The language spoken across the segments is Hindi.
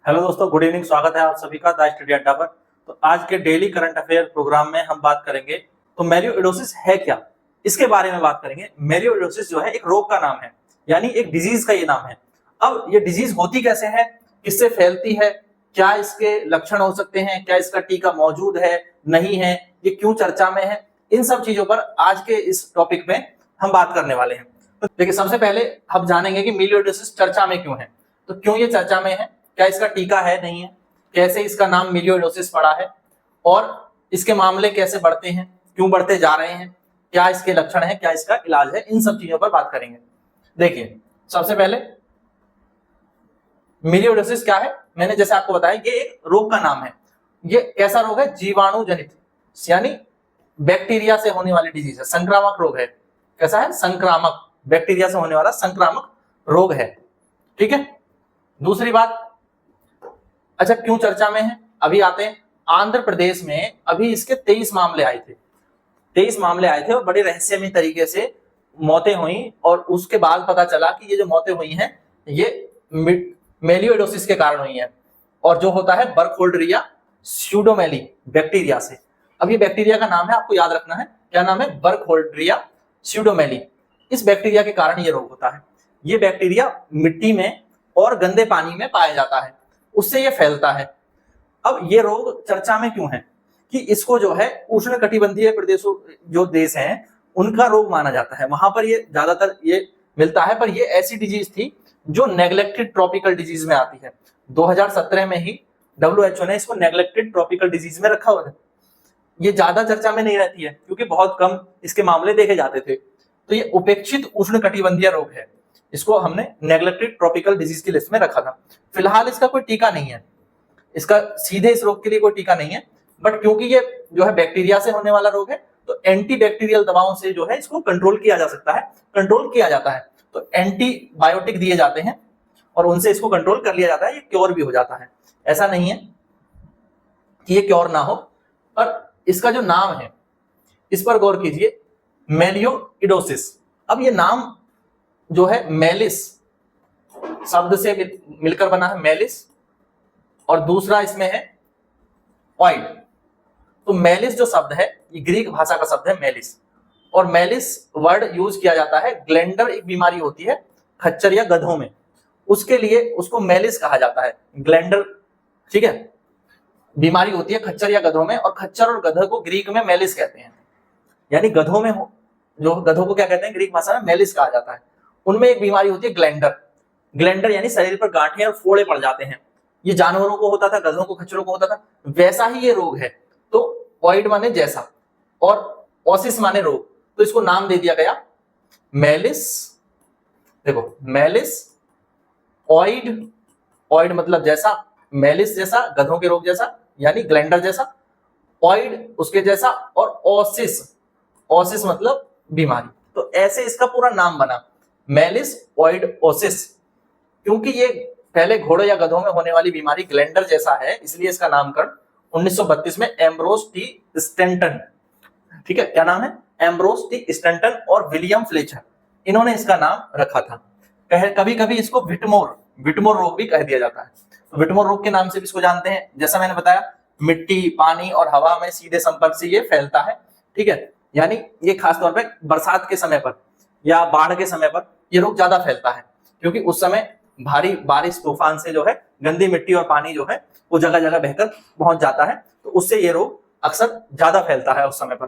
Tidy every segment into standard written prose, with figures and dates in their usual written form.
हेलो दोस्तों, गुड इवनिंग। स्वागत है आप सभी का द स्टडी अड्डा पर। तो आज के डेली करंट अफेयर प्रोग्राम में हम बात करेंगे तो मेलियोइडोसिस है क्या, इसके बारे में बात करेंगे। मेलियोइडोसिस जो है एक रोग का नाम है, यानी एक डिजीज का ये नाम है। अब ये डिजीज होती कैसे है, किससे फैलती है, क्या इसके लक्षण हो सकते हैं, क्या इसका टीका मौजूद है नहीं है, ये क्यों चर्चा में है, इन सब चीजों पर आज के इस टॉपिक में हम बात करने वाले हैं। तो देखिए, सबसे पहले हम जानेंगे कि मेलियोइडोसिस चर्चा में क्यों है। तो क्यों ये चर्चा में है, क्या इसका टीका है नहीं है, कैसे इसका नाम मेलियोइडोसिस पड़ा है, और इसके मामले कैसे बढ़ते हैं, क्यों बढ़ते जा रहे हैं, क्या इसके लक्षण है, क्या इसका इलाज है, इन सब चीजों पर बात करेंगे। देखिए, सबसे पहले मेलियोइडोसिस क्या है, मैंने जैसे आपको बताया ये एक रोग का नाम है। ये कैसा रोग है, जीवाणु जनित, यानी बैक्टीरिया से होने वाली डिजीज है, संक्रामक रोग है। कैसा है, संक्रामक, बैक्टीरिया से होने वाला संक्रामक रोग है। ठीक है। दूसरी बात, अच्छा क्यों चर्चा में है, अभी आते हैं। आंध्र प्रदेश में अभी इसके 23 मामले आए थे, 23 मामले आए थे और बड़े रहस्यमय तरीके से मौतें हुई। और उसके बाद पता चला कि ये जो मौतें हुई हैं ये मेलियोइडोसिस के कारण हुई हैं, और जो होता है बर्कहोल्डरिया स्यूडोमेली बैक्टीरिया से। अब ये बैक्टीरिया का नाम है, आपको याद रखना है, क्या नाम है, बर्कहोल्डरिया स्यूडोमेली। इस बैक्टीरिया के कारण ये रोग होता है। ये बैक्टीरिया मिट्टी में और गंदे पानी में पाया जाता है, उससे ये फैलता है। अब ये रोग चर्चा में क्यों है कि इसको जो है उष्ण कटिबंधीय प्रदेशों, जो देश हैं, उनका रोग माना जाता है, वहां पर ये ज्यादातर ये मिलता है। पर ये ऐसी डिजीज थी जो नेग्लेक्टेड ट्रॉपिकल डिजीज में आती है। 2017 में ही WHO ने इसको नेग्लेक्टेड ट्रॉपिकल डिजीज में रखा हुआ है। ये ज्यादा चर्चा में नहीं रहती है क्योंकि बहुत कम इसके मामले देखे जाते थे। तो ये उपेक्षित उष्ण कटिबंधीय रोग है, इसको हमने नेग्लेक्टेड ट्रॉपिकल डिजीज की लिस्ट में रखा था। फिलहाल इसका कोई टीका नहीं है, इसका सीधे इस रोग के लिए कोई टीका नहीं है। बट क्योंकि ये जो है बैक्टीरिया से होने वाला रोग है, तो एंटीबैक्टीरियल दवाओं से जो है इसको कंट्रोल किया जा सकता है, कंट्रोल किया जाता है। तो एंटीबायोटिक दिए जाते हैं और उनसे इसको कंट्रोल कर लिया जाता है, ये क्योर भी हो जाता है। ऐसा नहीं है कि ये क्योर ना हो। पर इसका जो नाम है, इस पर गौर कीजिए, मेलियोइडोसिस। अब ये नाम जो है मेलिस शब्द से मिलकर बना है, मेलिस, और दूसरा इसमें है ऑइड। तो मेलिस जो शब्द है ये ग्रीक भाषा का शब्द है, मेलिस। और मेलिस वर्ड यूज किया जाता है, ग्लैंडर एक बीमारी होती है खच्चर या गधों में, उसके लिए उसको मेलिस कहा जाता है, ग्लैंडर। ठीक है, बीमारी होती है खच्चर या गधों में, और खच्चर और गधे को ग्रीक में मेलिस कहते हैं। यानी गधों में जो गधों को क्या कहते हैं ग्रीक भाषा में, मेलिस कहा जाता है। उनमें एक बीमारी होती है ग्लैंडर। ग्लैंडर यानी शरीर पर गांठें और फोड़े पड़ जाते हैं। ये जानवरों को होता था, गधों को, खच्चरों को होता था, वैसा ही ये रोग है। तो ऑइड माने जैसा और ओसिस माने रोग, तो इसको नाम दे दिया गया मेलिस। देखो, मेलिस ऑइड, ऑइड मतलब जैसा, मेलिस जैसा, गधों के रोग जैसा यानी ग्लैंडर जैसा, ऑइड उसके जैसा, और ओसिस, ओसिस मतलब बीमारी। तो ऐसे इसका पूरा नाम बना, मेलिस ऑइड ओसिस। क्योंकि ये पहले घोड़ों या गधों में होने वाली बीमारी ग्लैंडर जैसा है, इसलिए इसका नामकरण 1932 में एम्ब्रोस टी स्टैंटन, ठीक है, क्या नाम है, एम्ब्रोस टी स्टैंटन और विलियम फ्लेचर, इन्होंने इसका नाम रखा था। कभी कभी इसको विटमोर रोग भी कह दिया जाता है। तो विटमोर रोग के नाम से भी इसको जानते हैं। जैसा मैंने बताया, मिट्टी, पानी और हवा में सीधे संपर्क से ये फैलता है। ठीक है, यानी ये खासतौर पर बरसात के समय पर या बाढ़ के समय पर ये रोग ज्यादा फैलता है, क्योंकि उस समय भारी बारिश तूफान से जो है गंदी मिट्टी और पानी जो है वो जगह जगह बहकर पहुंच जाता है, तो उससे ये रोग अक्सर ज्यादा फैलता है उस समय पर।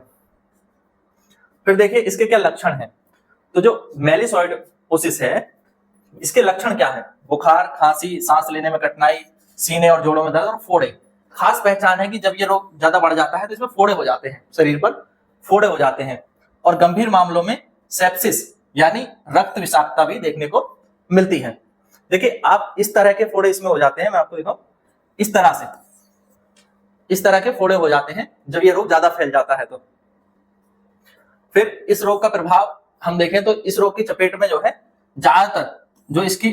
फिर देखिए इसके क्या लक्षण हैं। तो जो मेलियोइडोसिस है, इसके लक्षण क्या है, बुखार, खांसी, सांस लेने में कठिनाई, सीने और जोड़ों में दर्द और फोड़े। खास पहचान है कि जब ये रोग ज्यादा बढ़ जाता है तो इसमें फोड़े हो जाते हैं, शरीर पर फोड़े हो जाते हैं, और गंभीर मामलों में सेप्सिस यानी रक्त विषाक्तता भी देखने को मिलती है। देखिए, आप इस तरह के फोड़े इसमें हो जाते हैं, मैं आपको दिखाऊं, इस तरह से, इस तरह के फोड़े हो जाते हैं जब ये रोग ज्यादा फैल जाता है। तो फिर इस रोग का प्रभाव हम देखें तो इस रोग की चपेट में जो है ज्यादातर जो इसकी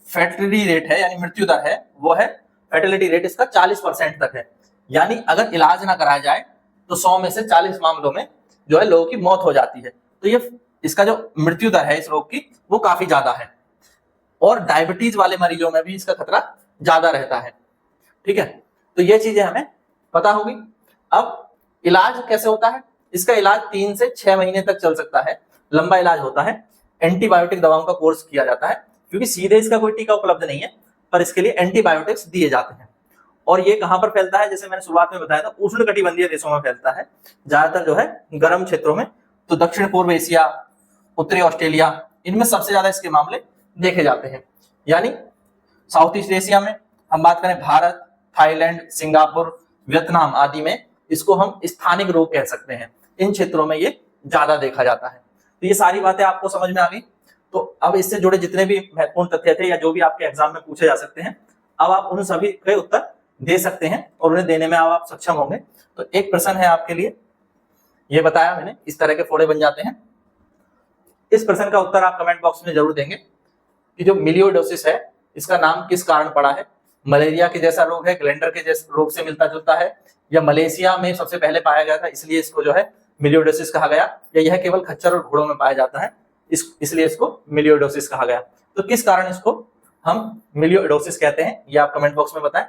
फैटिलिटी रेट है, यानी मृत्यु दर है, वो है, फैटिलिटी रेट इसका 40% तक है। यानी अगर इलाज ना कराया जाए तो 100 में से 40 मामलों में जो है लोगों की मौत हो जाती है। तो ये इसका जो मृत्यु दर है इस रोग की वो काफी ज्यादा है। और डायबिटीज वाले मरीजों में भी इसका खतरा ज्यादा रहता है। ठीक है, तो ये चीजें हमें पता होगी। अब इलाज कैसे होता है, इसका इलाज 3 से 6 महीने तक चल सकता है, लंबा इलाज होता है। एंटीबायोटिक दवाओं का कोर्स किया जाता है, क्योंकि सीधे इसका कोई टीका उपलब्ध नहीं है, पर इसके लिए एंटीबायोटिक्स दिए जाते हैं। और ये कहां पर फैलता है, जैसे मैंने शुरुआत में बताया था, उष्णकटिबंधीय देशों में फैलता है, ज्यादातर जो है गर्म क्षेत्रों में। तो दक्षिण पूर्व एशिया, उत्तरी ऑस्ट्रेलिया, इनमें सबसे ज्यादा इसके मामले देखे जाते हैं। यानी साउथ ईस्ट एशिया में हम बात करें, भारत, थाईलैंड, सिंगापुर, वियतनाम आदि में इसको हम स्थानिक रोग कह सकते हैं। इन क्षेत्रों में ये ज्यादा देखा जाता है। तो ये सारी बातें आपको समझ में आ गई। तो अब इससे जुड़े जितने भी महत्वपूर्ण तथ्य थे या जो भी आपके एग्जाम में पूछे जा सकते हैं, अब आप उन सभी के उत्तर दे सकते हैं और उन्हें देने में आप सक्षम होंगे। तो एक प्रश्न है आपके लिए, ये बताया मैंने, इस तरह के फोड़े बन जाते हैं। इस प्रश्न का उत्तर आप कमेंट बॉक्स में जरूर देंगे कि जो मिलियोडोसिस है इसका नाम किस कारण पड़ा है। मलेरिया के जैसा रोग है, ग्लैंडर के जैसे रोग से मिलता जुलता है, या मलेशिया में सबसे पहले पाया गया था इसलिए इसको जो है मिलियोडोसिस कहा गया, या यह केवल खच्चर और घोड़ों में पाया जाता है इसलिए इसको मिलियोडोसिस कहा गया। तो किस कारण इसको हम मिलियोडोसिस कहते हैं, ये आप कमेंट बॉक्स में बताएं।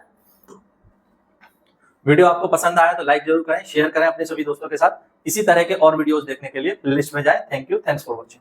वीडियो आपको पसंद आया तो लाइक जरूर करें, शेयर करें अपने सभी दोस्तों के साथ। इसी तरह के और वीडियोस देखने के लिए प्लेलिस्ट में जाएं। Thank you, thanks for watching.